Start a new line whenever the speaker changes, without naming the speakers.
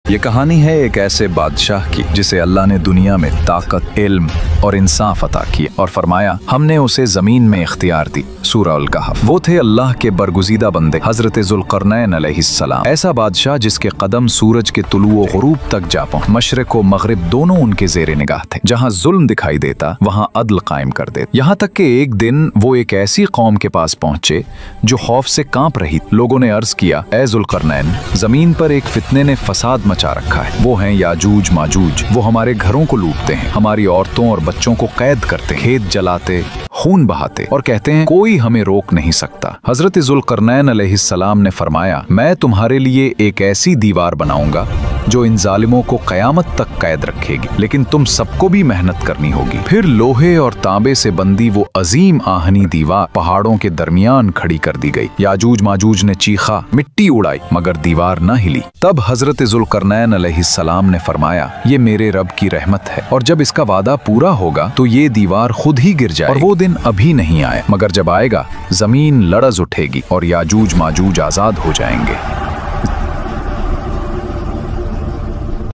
ये कहानी है एक ऐसे बादशाह की जिसे अल्लाह ने दुनिया में ताकत, इल्म और इंसाफ अता किया और फरमाया हमने उसे जमीन में इख्तियार दी। सूरह अल कहफ। वो थे अल्लाह के बरगुज़ीदा बंदे हजरत ज़ुल्क़रनैन अलैहिस्सलाम। ऐसा बादशाह जिसके कदम सूरज के तुलू गुरूब तक जा पहुंचे। मशरिक व मगरिब दोनों उनके ज़ेरे निगाह थे। जहाँ जुल्म दिखाई देता वहाँ अदल कायम कर देता। यहाँ तक कि एक दिन वो एक ऐसी कौम के पास पहुंचे जो खौफ से कांप रही। लोगों ने अर्ज किया, ए ज़ुल्क़रनैन, जमीन पर एक फितने ने फसाद मचा रखा है। वो हैं याजूज माजूज। वो हमारे घरों को लूटते हैं, हमारी औरतों और बच्चों को कैद करते, खेत जलाते, खून बहाते और कहते हैं कोई हमें रोक नहीं सकता। हजरत ज़ुल्क़रनैन अलैहिस्सलाम ने फरमाया, मैं तुम्हारे लिए एक ऐसी दीवार बनाऊंगा जो इन जालिमों को कयामत तक कैद रखेगी, लेकिन तुम सबको भी मेहनत करनी होगी। फिर लोहे और तांबे से बंदी वो अजीम आहनी दीवार पहाड़ों के दरमियान खड़ी कर दी गई। याजूज माजूज ने चीखा, मिट्टी उड़ाई, मगर दीवार न हिली। तब हजरत ज़ुल्क़रनैन अलैहिस्सलाम ने फरमाया, ये मेरे रब की रहमत है और जब इसका वादा पूरा होगा तो ये दीवार खुद ही गिर जाए। और वो दिन अभी नहीं आया, मगर जब आएगा जमीन लड़ज उठेगी और याजूज माजूज आजाद हो जाएंगे।